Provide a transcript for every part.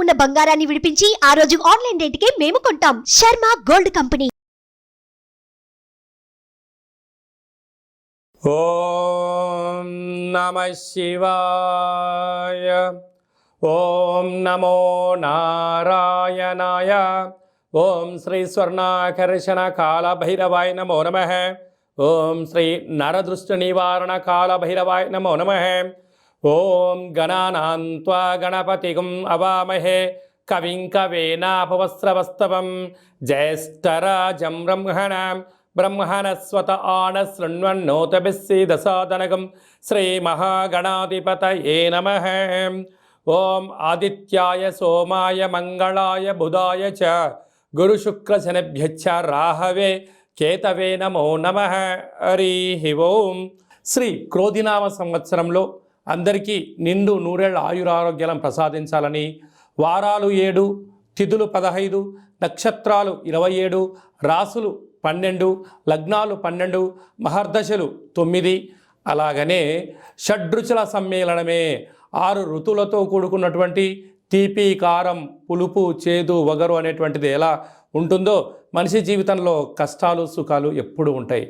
ఉన్న బంగారాన్ని విడిపించి ఆ రోజు ఆన్లైన్ రేటుకే మేము కొంటాం. Sharma gold company. ఓం నమః శివాయ. ఓం నమో నారాయణాయ. ఓం శ్రీ స్వర్ణాకర్షణ కాల భైరవాయ నమో నమః. ఓం శ్రీ నరదృష్టి నివారణ కాల భైరవాయ నమో నమః. ఓం గణానాం త్వా గణపతిగుం అవామహే కవిం కవేనాపవస్రవస్తవం జ్యేష్ఠరాజం బ్రహ్మణస్వత ఆన శృణ్వన్నోతభిస్సీదసాదనగం శ్రీమహాగణాధిపతయే నమః. ఓం ఆదిత్యాయ సోమాయ మంగళాయ బుధాయ చ గురుశుక్రశనిభ్యశ్చ రాహవే కేతవే నమో నమః. హరి ఓం. శ్రీ క్రోధినామ సంవత్సరంలో అందరికీ నిండు నూరేళ్ల ఆయురారోగ్యాలను ప్రసాదించాలని, వారాలు 7, తిథులు 15, నక్షత్రాలు 27, రాసులు 12, లగ్నాలు 12, మహర్దశలు 9, అలాగనే షడ్రుచుల సమ్మేళనమే 6 ఋతువులతో కూడుకున్నటువంటి తీపి, కారం, పులుపు, చేదు, వగరు అనేటువంటిది ఎలా ఉంటుందో మనిషి జీవితంలో కష్టాలు సుఖాలు ఎప్పుడు ఉంటాయి.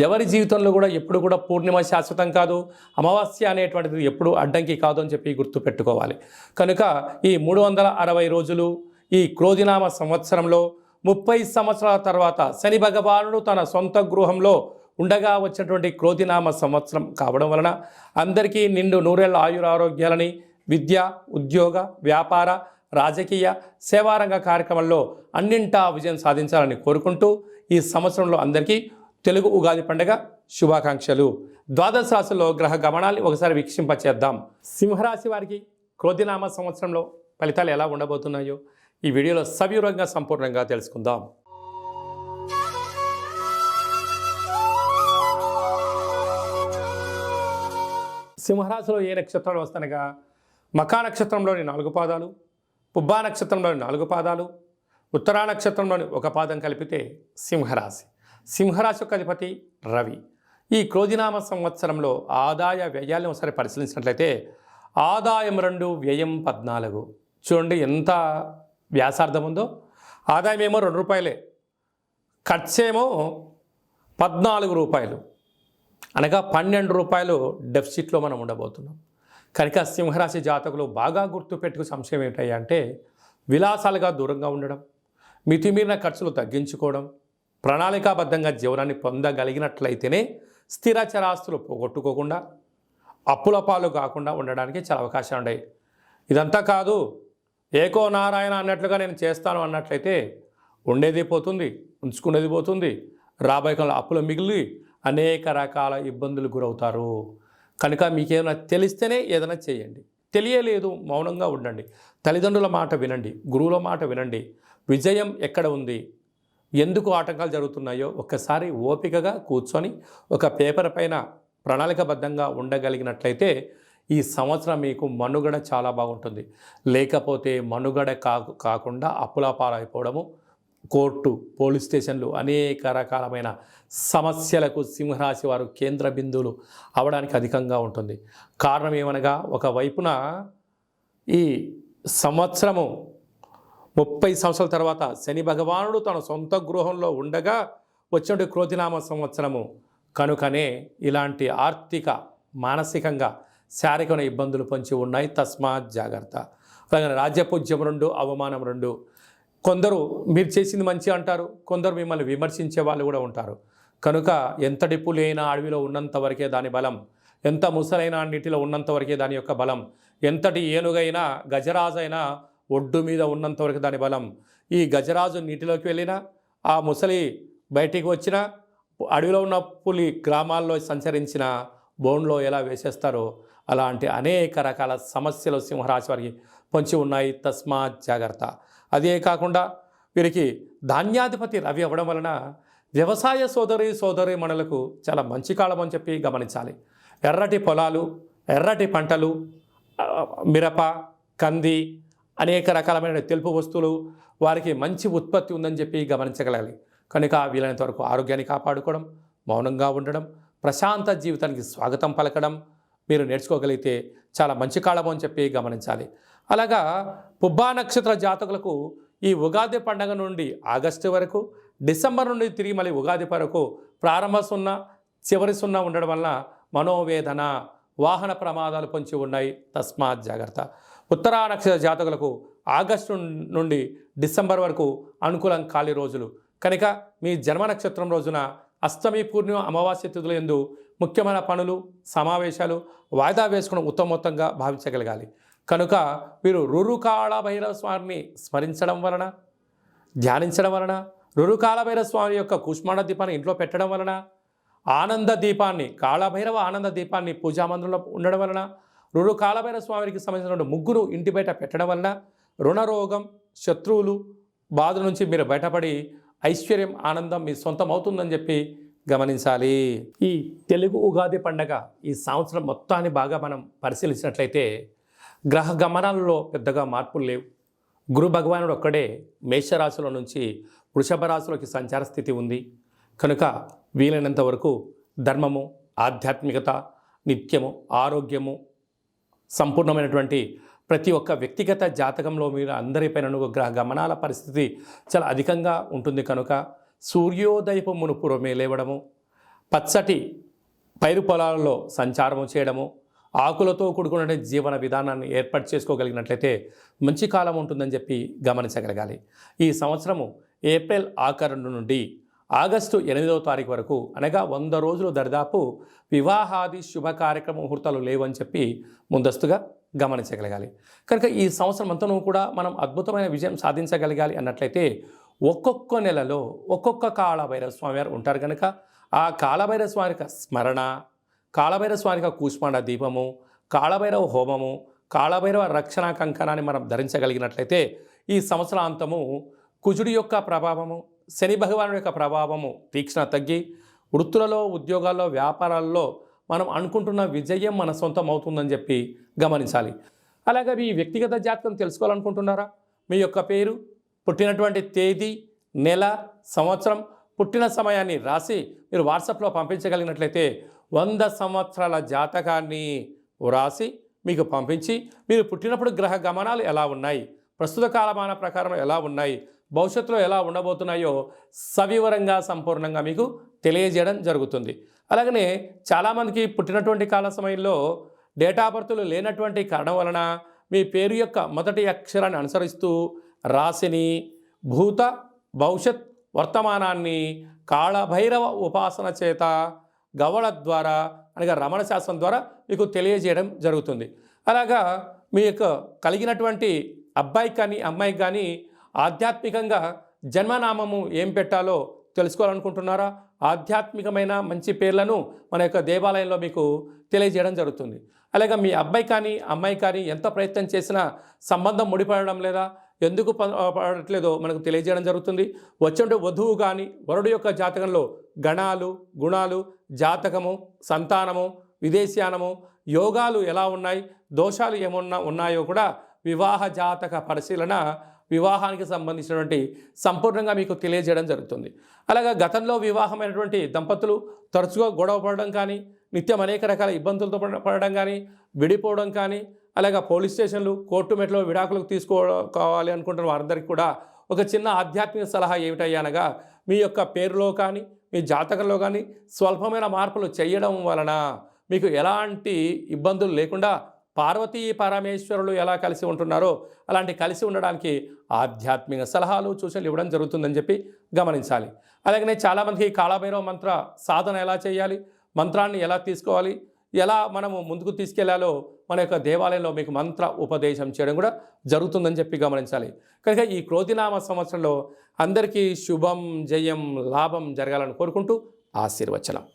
ఎవరి జీవితంలో కూడా ఎప్పుడు కూడా పూర్ణిమ శాశ్వతం కాదు, అమావాస్య అనేటువంటిది ఎప్పుడు అడ్డంకి కాదు అని చెప్పి గుర్తుపెట్టుకోవాలి. కనుక ఈ 360 రోజులు ఈ క్రోధినామ సంవత్సరంలో 30 సంవత్సరాల తర్వాత శని భగవానుడు తన సొంత గృహంలో ఉండగా వచ్చినటువంటి క్రోధినామ సంవత్సరం కావడం వలన అందరికీ నిండు నూరేళ్ల ఆయురారోగ్యాలని, విద్య, ఉద్యోగ, వ్యాపార, రాజకీయ, సేవారంగ కార్యక్రమంలో అన్నింటా విజయం సాధించాలని కోరుకుంటూ ఈ సంవత్సరంలో అందరికీ తెలుగు ఉగాది పండుగ శుభాకాంక్షలు. ద్వాదశ రాశుల్లో గ్రహ గమనాన్ని ఒకసారి వీక్షింపచేద్దాం. సింహరాశి వారికి క్రోధినామ సంవత్సరంలో ఫలితాలు ఎలా ఉండబోతున్నాయో ఈ వీడియోలో సవివరంగా సంపూర్ణంగా తెలుసుకుందాం. సింహరాశిలో ఏ నక్షత్రాలు వస్తానగా మఖా నక్షత్రంలోని 4 పాదాలు, పుబ్బా నక్షత్రంలోని 4 పాదాలు, ఉత్తరా నక్షత్రంలోని 1 పాదం కలిపితే సింహరాశి. సింహరాశి యొక్క అధిపతి రవి. ఈ క్రోధినామ సంవత్సరంలో ఆదాయ వ్యయాలను ఒకసారి పరిశీలించినట్లయితే ఆదాయం 2, వ్యయం 14. చూడండి ఎంత వ్యాసార్థం ఉందో. ఆదాయం ఏమో 2 రూపాయలే, ఖర్చేమో 14 రూపాయలు, అనగా 12 రూపాయలు డెఫిసిట్లో మనం ఉండబోతున్నాం. కనుక సింహరాశి జాతకులు బాగా గుర్తుపెట్టుకు సంశయం ఏంటంటే విలాసాలుగా దూరంగా ఉండడం, మితిమీరిన ఖర్చులు తగ్గించుకోవడం, ప్రణాళికాబద్ధంగా జీవనాన్ని పొందగలిగినట్లయితేనే స్థిర చరాస్తులు పోగొట్టుకోకుండా అప్పుల పాలు కాకుండా ఉండడానికి చాలా అవకాశాలు ఉన్నాయి. ఇదంతా కాదు, ఏకో నారాయణ అన్నట్లుగా నేను చేస్తాను అన్నట్లయితే ఉండేది పోతుంది, ఉంచుకునేది పోతుంది, రాబోయే కాలంలో అప్పులు మిగిలి అనేక రకాల ఇబ్బందులు గురవుతారు. కనుక మీకేమైనా తెలిస్తేనే ఏదైనా చేయండి, తెలియలేదు మౌనంగా ఉండండి, తల్లిదండ్రుల మాట వినండి, గురువుల మాట వినండి. విజయం ఎక్కడ ఉంది, ఎందుకు ఆటంకాలు జరుగుతున్నాయో ఒక్కసారి ఓపికగా కూర్చొని ఒక పేపర్ పైన ప్రణాళికబద్ధంగా ఉండగలిగినట్లయితే ఈ సంవత్సరం మీకు మనుగడ చాలా బాగుంటుంది. లేకపోతే మనుగడ కాకుండా అప్పుల పాలైపోవడము, కోర్టు, పోలీస్ స్టేషన్లు, అనేక రకాలమైన సమస్యలకు సింహరాశి వారు కేంద్ర బిందువులు అవడానికి అధికంగా ఉంటుంది. కారణం ఏమనగా ఒకవైపున ఈ సంవత్సరము 30 సంవత్సరాల తర్వాత శని భగవానుడు తన సొంత గృహంలో ఉండగా వచ్చినటువంటి క్రోధినామ సంవత్సరము. కనుకనే ఇలాంటి ఆర్థిక, మానసికంగా, శారీరకమైన ఇబ్బందులు పొంచి ఉన్నాయి. తస్మాత్ జాగ్రత్త. అలాగే రాజ్యపూజ్యం 2, అవమానం 2. కొందరు మీరు చేసింది మంచి అంటారు, కొందరు మిమ్మల్ని విమర్శించే వాళ్ళు కూడా ఉంటారు. కనుక ఎంతటి పులైన అడవిలో ఉన్నంత వరకే దాని బలం, ఎంత ముసలైన నీటిలో ఉన్నంత వరకే దాని యొక్క బలం, ఎంతటి ఏనుగైనా గజరాజైనా ఒడ్డు మీద ఉన్నంత వరకు దాని బలం. ఈ గజరాజు నీటిలోకి వెళ్ళినా, ఆ ముసలి బయటికి వచ్చినా, అడవిలో ఉన్న పులి గ్రామాల్లో సంచరించిన బోన్లో ఎలా వేసేస్తారో అలాంటి అనేక రకాల సమస్యలు సింహరాశి వారికి పొంచి ఉన్నాయి. తస్మాత్ జాగ్రత్త. అదే కాకుండా వీరికి ధాన్యాధిపతి రవి అవ్వడం వలన వ్యవసాయ సోదరి మణులకు చాలా మంచి కాలం అని చెప్పి గమనించాలి. ఎర్రటి పొలాలు, ఎర్రటి పంటలు, మిరప, కంది, అనేక రకాలమైన తెలుపు వస్తువులు వారికి మంచి ఉత్పత్తి ఉందని చెప్పి గమనించగలగాలి. కనుక వీలైనంత వరకు ఆరోగ్యాన్ని కాపాడుకోవడం, మౌనంగా ఉండడం, ప్రశాంత జీవితానికి స్వాగతం పలకడం మీరు నేర్చుకోగలిగితే చాలా మంచి కాలం అని చెప్పి గమనించాలి. అలాగా పుబ్బా నక్షత్ర జాతకులకు ఈ ఉగాది పండగ నుండి ఆగస్టు వరకు, డిసెంబర్ నుండి తిరిగి మళ్ళీ ఉగాది వరకు ప్రారంభ సున్నా చివరి సున్నా ఉండడం వలన మనోవేదన, వాహన ప్రమాదాలు పొంచి ఉన్నాయి. తస్మాత్ జాగ్రత్త. ఉత్తరా నక్షత్ర జాతకులకు ఆగస్టు నుండి డిసెంబర్ వరకు అనుకూలం ఖాళీ రోజులు కనుక మీ జన్మ నక్షత్రం రోజున అష్టమి, పూర్ణిమ, అమావాస్య తిథుల యందు ముఖ్యమైన పనులు, సమావేశాలు వాయిదా వేసుకుని ఉత్తమోత్తంగా భావించగలగాలి. కనుక మీరు రురుకాళ భైరవ స్వామిని స్మరించడం వలన, ధ్యానించడం వలన, రురుకాళ భైరవ స్వామి యొక్క కూష్మాండ దీపాన్ని ఇంట్లో పెట్టడం వలన, ఆనంద దీపాన్ని, కాళభైరవ ఆనంద దీపాన్ని పూజామందిరంలో ఉండడం వలన, రురుకాళభైరవ స్వామికి సంబంధించిన ముగ్గురు ఇంటి బయట పెట్టడం వలన రుణరోగం, శత్రువులు బాధ నుంచి మీరు బయటపడి ఐశ్వర్యం, ఆనందం మీ సొంతం అవుతుందని చెప్పి గమనించాలి. ఈ తెలుగు ఉగాది పండగ ఈ సంవత్సరం మొత్తాన్ని బాగా మనం పరిశీలించినట్లయితే గ్రహ గమనాలలో పెద్దగా మార్పులు లేవు. గురు భగవానుడు ఒక్కడే మేషరాశిలో నుంచి వృషభ రాశిలోకి సంచార స్థితి ఉంది. కనుక వీలైనంత వరకు ధర్మము, ఆధ్యాత్మికత, నిత్యము, ఆరోగ్యము, సంపూర్ణమైనటువంటి ప్రతి ఒక్క వ్యక్తిగత జాతకంలో మీరు అందరిపైన గ్రహ గమనాల పరిస్థితి చాలా అధికంగా ఉంటుంది. కనుక సూర్యోదయపు మునుపురమే లేవడము, పచ్చటి పైరు పొలాలలో సంచారము చేయడము, ఆకులతో కూడుకున్న జీవన విధానాన్ని ఏర్పాటు చేసుకోగలిగినట్లయితే మంచి కాలం ఉంటుందని చెప్పి గమనించగలగాలి. ఈ సంవత్సరము ఏప్రిల్ ఆఖరు నుండి ఆగస్టు 8వ తారీఖు వరకు, అనగా 100 రోజులు దరిదాపు వివాహాది శుభ కార్యక్రమ ముహూర్తాలు లేవని చెప్పి ముందస్తుగా గమనించగలగాలి. కనుక ఈ సంవత్సరం అంతనూ కూడా మనం అద్భుతమైన విజయం సాధించగలగాలి అన్నట్లయితే ఒక్కొక్క నెలలో ఒక్కొక్క కాళభైరవ స్వామి వారు ఉంటారు. కనుక ఆ కాళభైరవ స్వామి యొక్క స్మరణ, కాళభైరవ స్వామి యొక్క కూష్మాండ దీపము, కాళభైరవ హోమము, కాళభైరవ రక్షణ కంకణాన్ని మనం ధరించగలిగినట్లయితే ఈ సంవత్సరాంతము కుజుడి యొక్క ప్రభావము, శని భగవానుడి యొక్క ప్రభావము తీక్షణ తగ్గి వృత్తులలో, ఉద్యోగాల్లో, వ్యాపారాల్లో మనం అనుకుంటున్న విజయం మన సొంతం అవుతుందని చెప్పి గమనించాలి. అలాగే మీ వ్యక్తిగత జాతకం తెలుసుకోవాలనుకుంటున్నారా? మీ యొక్క పేరు, పుట్టినటువంటి తేదీ, నెల, సంవత్సరం, పుట్టిన సమయాన్ని రాసి మీరు వాట్సాప్లో పంపించగలిగినట్లయితే 100 సంవత్సరాల జాతకాన్ని వ్రాసి మీకు పంపించి మీరు పుట్టినప్పుడు గ్రహ గమనాలు ఎలా ఉన్నాయి, ప్రస్తుత కాలమాన ప్రకారం ఎలా ఉన్నాయి, భవిష్యత్తులో ఎలా ఉండబోతున్నాయో సవివరంగా సంపూర్ణంగా మీకు తెలియజేయడం జరుగుతుంది. అలాగనే చాలామందికి పుట్టినటువంటి కాల సమయంలో డేటా బర్త్లు లేనటువంటి కారణం వలన మీ పేరు యొక్క మొదటి అక్షరాన్ని అనుసరిస్తూ రాశిని, భూత, భవిష్యత్, వర్తమానాన్ని కాళభైరవ ఉపాసన చేత గవళ ద్వారా, అనగా రమణ శాస్త్రం ద్వారా మీకు తెలియజేయడం జరుగుతుంది. అలాగా మీ యొక్క కలిగినటువంటి అబ్బాయికి కానీ అమ్మాయికి కానీ ఆధ్యాత్మికంగా జన్మనామము ఏం పెట్టాలో తెలుసుకోవాలనుకుంటున్నారా? ఆధ్యాత్మికమైన మంచి పేర్లను మన యొక్క దేవాలయంలో మీకు తెలియజేయడం జరుగుతుంది. అలాగే మీ అబ్బాయి కానీ అమ్మాయి కానీ ఎంత ప్రయత్నం చేసినా సంబంధం ముడిపడడం లేదా, ఎందుకు పడట్లేదో మనకు తెలియజేయడం జరుగుతుంది. వచ్చే వధువు కానీ వరుడు యొక్క జాతకంలో గణాలు, గుణాలు, జాతకము, సంతానము, విదేశీయానము, యోగాలు ఎలా ఉన్నాయి, దోషాలు ఏమన్నా ఉన్నాయో కూడా వివాహ జాతక పరిశీలన, వివాహానికి సంబంధించినటువంటి సంపూర్ణంగా మీకు తెలియజేయడం జరుగుతుంది. అలాగే గతంలో వివాహమైనటువంటి దంపతులు తరచుగా గొడవ పడడం కానీ, నిత్యం అనేక రకాల ఇబ్బందులతో పడడం కానీ, విడిపోవడం కానీ, అలాగే పోలీస్ స్టేషన్లు, కోర్టు మెట్లో విడాకులకు తీసుకోవాలి అనుకుంటున్న వారందరికీ కూడా ఒక చిన్న ఆధ్యాత్మిక సలహా ఏమిటయ్యా అనగా, మీ యొక్క పేరులో కానీ మీ జాతకంలో కానీ స్వల్పమైన మార్పులు చేయడం వలన మీకు ఎలాంటి ఇబ్బందులు లేకుండా పార్వతీ పరమేశ్వరులు ఎలా కలిసి ఉంటున్నారో అలాంటి కలిసి ఉండడానికి ఆధ్యాత్మిక సలహాలు, సూచనలు ఇవ్వడం జరుగుతుందని చెప్పి గమనించాలి. అలాగనే చాలామందికి కాళభైరవ మంత్ర సాధన ఎలా చేయాలి, మంత్రాన్ని ఎలా తీసుకోవాలి, ఎలా మనము ముందుకు తీసుకెళ్లాలో మన యొక్క దేవాలయంలో మీకు మంత్ర ఉపదేశం చేయడం కూడా జరుగుతుందని చెప్పి గమనించాలి. కనుక ఈ క్రోధినామ సంవత్సరంలో అందరికీ శుభం, జయం, లాభం జరగాలని కోరుకుంటూ ఆశీర్వచనం.